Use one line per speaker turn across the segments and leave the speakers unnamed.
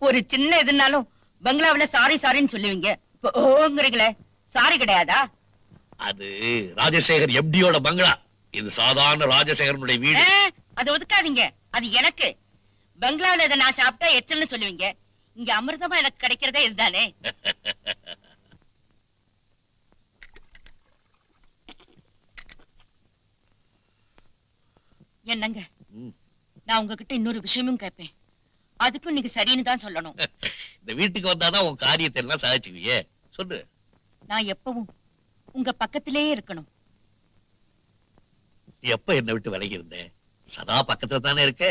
ஒரு சின்ன எதுனாலும் பங்களாவில சாரி சாரின்னு சொல்லுவீங்க. ஓங்கறீங்களே, சாரி கிடையாதா?
அது ராஜசேகர் எம்டியோட பங்களா. இது சாதாரண ராஜசேகரனுடைய வீடு.
அதை ஒதுக்காதீங்க, அது எனக்கு. பங்களாவில இதை நான் சாப்பிட்டா எச்சல்னு சொல்லுவீங்க. இங்க அமிர்தமா எனக்கு கிடைக்கிறதே இதுதானே. என்னங்க, நான் உங்ககிட்ட இன்னொரு விஷயமும் கேட்பேன். அதுக்கும் நீங்க சரின்னு தான் சொல்லணும்.
இந்த வீட்டுக்கு வந்தாதான் உன் காரியத்தை எல்லாம் சாதிச்சுக்குவியே. சொல்லு.
நான் எப்பவும் உங்க பக்கத்திலேயே இருக்கணும்.
எப்ப என்ன விட்டு விலகி இருந்தேன்? சதா பக்கத்துல தானே இருக்க.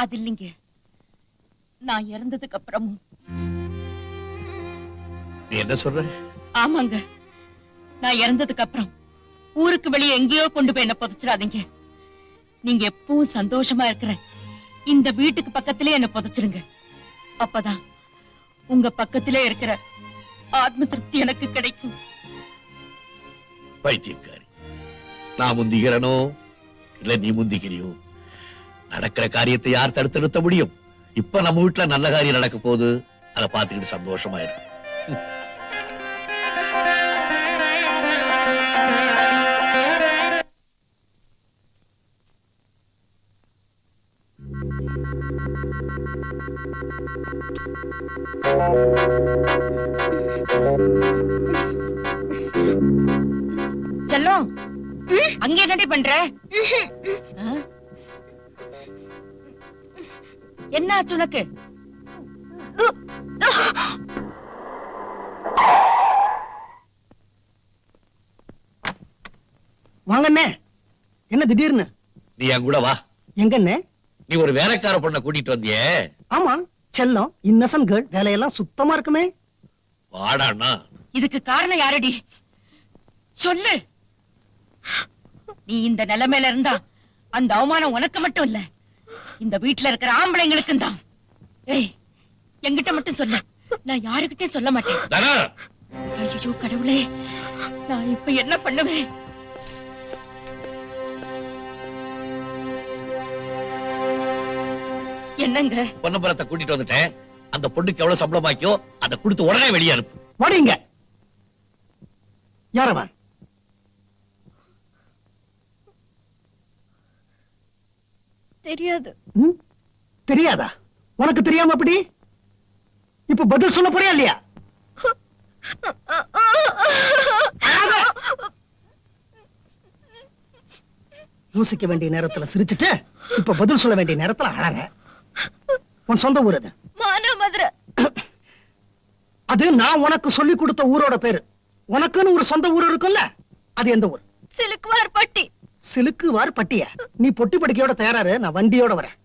அது இல்லைங்க, நான் இறந்ததுக்கு அப்புறமும்.
நீ என்ன சொல்ற?
ஆமாங்க, நான் இறந்ததுக்கு அப்புறம் ஊருக்கு வெளியே எங்கேயோ கொண்டு போய் என்ன புதைச்சிடாதீங்க. நீங்க எப்பவும் சந்தோஷமா இருக்கிற இந்த வீட்டுக்கு பக்கத்திலே என்ன புதைச்சிருங்க. அப்பதான் உங்க பக்கத்திலே இருக்கிற ஆத்ம திருப்தி எனக்கு கிடைக்கும்.
பைத்தியக்காரி, நான் முந்திக்கிறனோ இல்ல நீ முந்திக்கிறியோ? நடக்கிற காரியத்தை யார் தடுத்து நிறுத்த முடியும்? இப்ப நம்ம வீட்டுல நல்ல காரியம் நடக்க போகுது, அதை பார்த்துக்கிட்டு சந்தோஷமா இருக்கு.
செல்லம், அங்க என்னடி பண்ற? என்ன ஆச்சு உனக்கு?
வாங்கண்ணே. என்ன திடீர்னு?
நீ என் கூட வா.
எங்கண்ணே?
நீ ஒரு வேலைக்கார பொண்ணை கூட்டிட்டு வந்தியே.
ஆமா, செல்லம் இன்னசென்ட் கேர்ள், வேலையெல்லாம் சுத்தமா இருக்குமே.
வாடாண்ணா.
இதுக்கு காரணம் யாரடி? சொல்லு. நீ இந்த நிலைமையில இருந்தா அந்த அவமானம் உனக்கு மட்டும் இல்ல, இந்த வீட்டுல இருக்கிற ஆம்பளைங்களுக்கும் தான். ஏய், என்கிட்ட மட்டும் சொல்ல, நான் யாருகிட்டயும் சொல்ல மாட்டேன். ஐயோ கடவுளே, நான் இப்ப என்ன பண்ணுவேன்? என்னங்க?
பொன்னபுரத்தை கூட்டிட்டு வந்துட்டேன். அந்த பொண்ணுக்கு எவ்வளவு சம்பளமாக்கியோ அதை கொடுத்து உடனே வெளியே அனுப்பு.
வாடிங்க. யாரவன்?
தெரியாது.
தெரியாதா? உனக்கு தெரியாம அப்படி இப்ப பதில் சொல்ல போறியா இல்லையா? யோசிக்க வேண்டிய நேரத்துல சிரிச்சுட்டு இப்ப பதில் சொல்ல வேண்டிய நேரத்துல அழற. உன் சொந்த ஊர் அது?
மானாமதுரை.
அது நான் உனக்கு சொல்லி கொடுத்த ஊரோட பேரு. உனக்குன்னு ஒரு சொந்த ஊர் இருக்குல்ல, அது எந்த ஊர்?
சிலுக்குவார்பட்டி.
சிலுக்குவார்பட்டியா? நீ பொட்டி படுக்கையோட தயாராரு, நான் வண்டியோட வரேன்.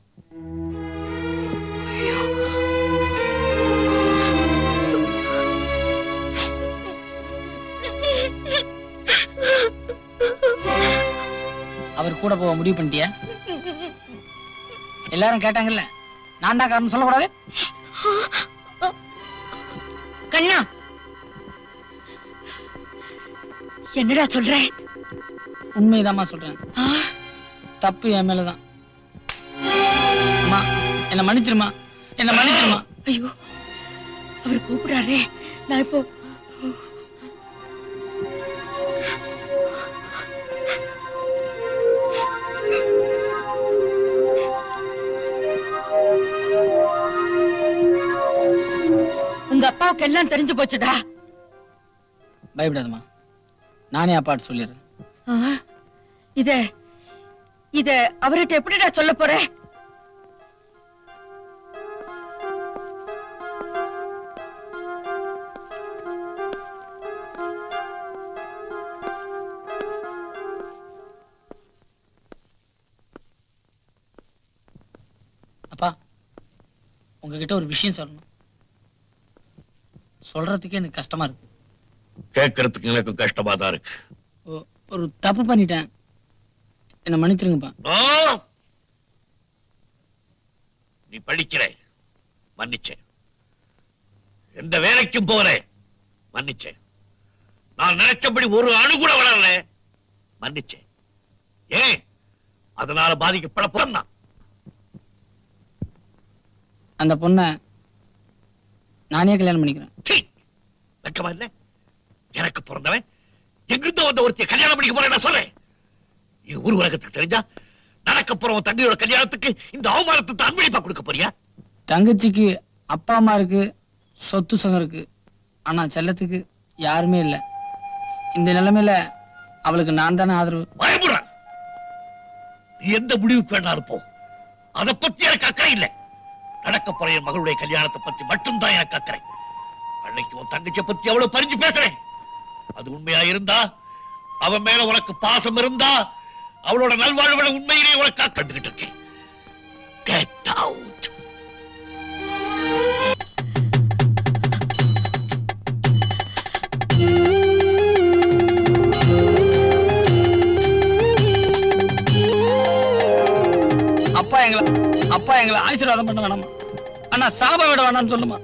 அவர் கூட போக முடிவு பண்ணிட்டியா? எல்லாரும் கேட்டாங்கல்ல, நான் தான் காரணம் சொல்லக்கூடாது.
கண்ணா, என்னடா சொல்ற?
உண்மைதாம்மா சொல்றேன். தப்பு என் மேலதான். அம்மா, என்ன மன்னிச்சிருமா, என்ன மன்னிச்சிருமா.
ஐயோ, அவர் கூப்பிடாரே. நான் இப்போ உங்க அப்பாவுக்கு எல்லாம் தெரிஞ்சு போச்சுடா.
பயப்படாதம்மா, நானே அப்பாட்டு சொல்லிடுறேன்.
இத அவர்கிட்ட எப்படிடா சொல்ல போற?
அப்பா, உங்ககிட்ட ஒரு விஷயம் சொல்லணும். சொல்றதுக்கே எனக்கு கஷ்டமா இருக்கு.
கேட்கறதுக்கு எனக்கு கஷ்டமா தான் இருக்கு.
ஒரு தப்பு பண்ணிட்டேன், என்ன மன்னிச்சிருங்கப்பா.
நீ படிக்கிற, மன்னிச்சேன். எந்த வேலைக்கும் போறேன், மன்னிச்சேன். நான் நினைச்சபடி ஒரு அணு கூட வளரல, மன்னிச்சேன். ஏன் அதனால பாதிக்கப்பட போறேன்?
அந்த பொண்ணை நானே கல்யாணம் பண்ணிக்கிறேன்.
சீ, வெட்கமா இல்ல? எனக்கு பிறந்தவன் எங்கிருந்து வந்த ஒருத்திய கல்யாணம் பண்ணிக்க போறேன் நான் சொல்றேன். இது ஊர் உலகத்துக்கு தெரிஞ்சா நடக்க போற உன் தங்கையோட கல்யாணத்துக்கு இந்த அவமானத்தை அன்பளிப்பா கொடுக்க போறியா?
தங்கச்சிக்கு அப்பா அம்மா இருக்கு, சொத்து சுகம் இருக்கு. ஆனா செல்லத்துக்கு யாருமே இல்ல. இந்த நிலைமையில அவளுக்கு நான் தானே ஆதரவு.
பயமுற நீ எந்த முடிவுக்கு வேணா இருப்போம். அதை பத்தி எனக்கு அக்கறை இல்லை. நடக்க போற என் மகளுடைய கல்யாணத்தை பத்தி மட்டும்தான் எனக்கு அக்கறை. அன்னைக்கு உன் தங்கச்சியை பத்தி அவ்வளவு பறிஞ்சு பேசுறேன். அது உண்மையா இருந்தா, அவன் மேல உனக்கு பாசம் இருந்தா, அவளோட நல்வாழ்வுல உண்மையிலேயே உனக்கு கண்டுகிட்டு இருக்கேன். Get out.
அப்பா எங்களை ஆசீர்வாதம் பண்ண வேணாமா? ஆனா சாப விட வேணாம்னு சொல்லுமா?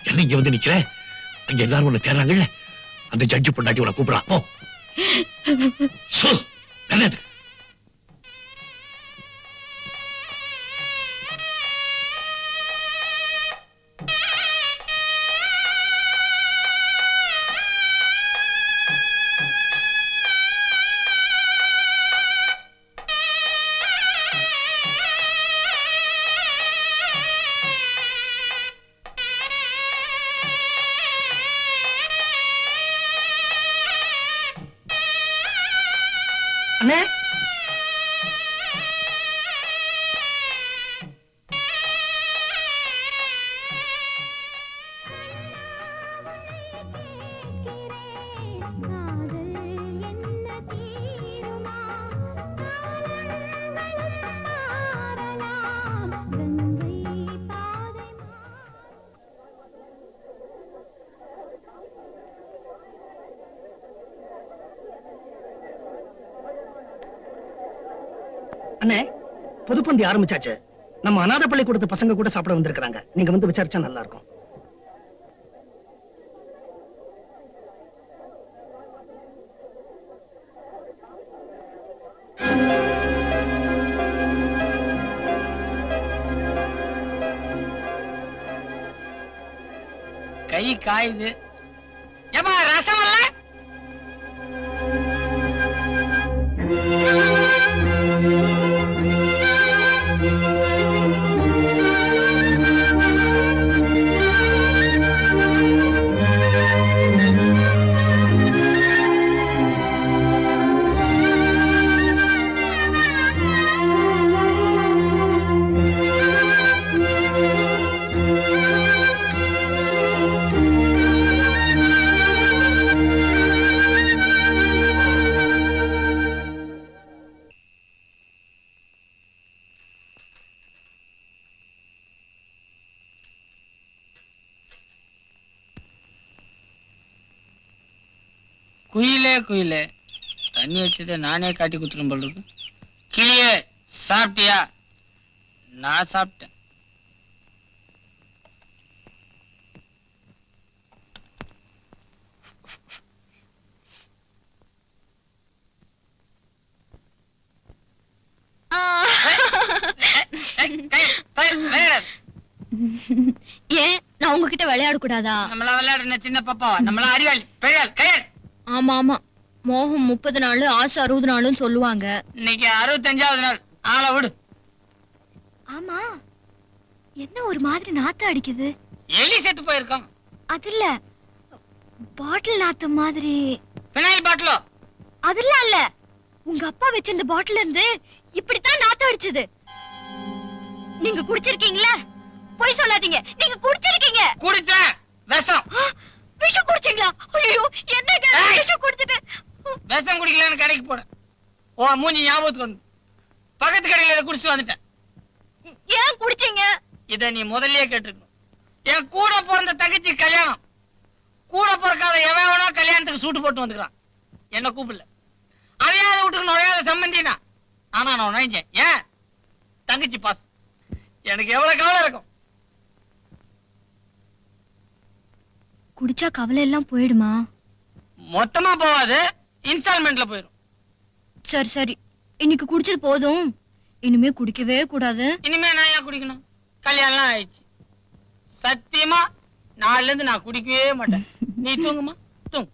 என்ன இங்க வந்து நிக்கிற? அங்க எல்லாரும் உன்னை தேடுறாங்கல்ல, அந்த ஜட்ஜி பொண்டாட்டி உன்னை கூப்பிடா. போ. என்னது?
அண்ணே, அண்ணே, பொதுப்பந்தி ஆரம்பிச்சாச்சு. நம்ம அநாத பள்ளிக்கூடத்து பசங்க கூட சாப்பிட வந்திருக்காங்க. நீங்க வந்து விசாரிச்சா நல்லா இருக்கும்.
கை காயுது. ஏமா ரசம் இல்ல? குயிலே குயிலே, தண்ணி வச்சதை நானே காட்டி குத்துரும் போல இருக்கு. கிளியே சாப்பிட்டியா? நான் சாப்பிட்டேன்.
ஏன் நான் உங்ககிட்ட விளையாட கூடாதா?
நம்மள விளையாடுன சின்ன பாப்பா, நம்மள அறிவாளி பெரியாள் கையல்.
ஆமா ஆமா, மோகம் 30 நாள், ஆசை 60 நாளும் சொல்லுவாங்க.
இன்னைக்கு 65வது நாள். ஆளை விடு.
ஆமா, என்ன ஒரு மாதிரி நாத்தம் அடிக்குது?
எலி செத்து போயிருக்கோம்.
அது இல்ல, பாட்டில் நாத்த மாதிரி.
பினாயில் பாட்டிலோ?
அதெல்லாம் இல்ல. உங்க அப்பா வச்சிருந்த பாட்டில் இருந்து இப்படித்தான் நாத்தம் அடிச்சது. நீங்க குடிச்சிருக்கீங்களா? போய் சொல்லாதீங்க. நீங்க குடிச்சிருக்கீங்க.
குடிச்சேன். விஷம்.
விஷம் குடிச்சீங்களா? ஐயோ, என்னங்க விஷம் குடிச்சிட்டு.
விஷம் குடிக்கலன்னு கடைக்கு போனேன். ஓ மூஞ்சி ஞாபகத்துக்கு வந்து பக்கத்து கடையில இதை குடிச்சு வந்துட்டேன்.
ஏன் குடிச்சீங்க?
இத நீ முதல்லயே கேட்டிருக்கணும். என் கூட பிறந்த தங்கச்சி கல்யாணம். கூட பிறக்காத எவனோ கல்யாணத்துக்கு சூட்டு போட்டு வந்துக்கிறான். என்ன கூப்பிடல. அறையாத வீட்டுக்கு நுழையாத சம்பந்தினா ஆனா நான் நுழைஞ்சேன். ஏன்? தங்கச்சி பாஸ். எனக்கு எவ்வளவு கவலை இருக்கும்.
குடிச்சா கவலை எல்லாம் போயிடுமா?
மொத்தமா போவாது, இன்ஸ்டால்மெண்ட்ல போயிடும்.
சரி சரி, இன்னைக்கு குடிச்சது போதும். இனிமே குடிக்கவே கூடாது.
இனிமே நான் ஏன் குடிக்கணும்? கல்யாணம் ஆயிடுச்சு. சத்தியமா நாளைல இருந்து நான் குடிக்கவே மாட்டேன். நீ தூங்குமா? தூங்கு.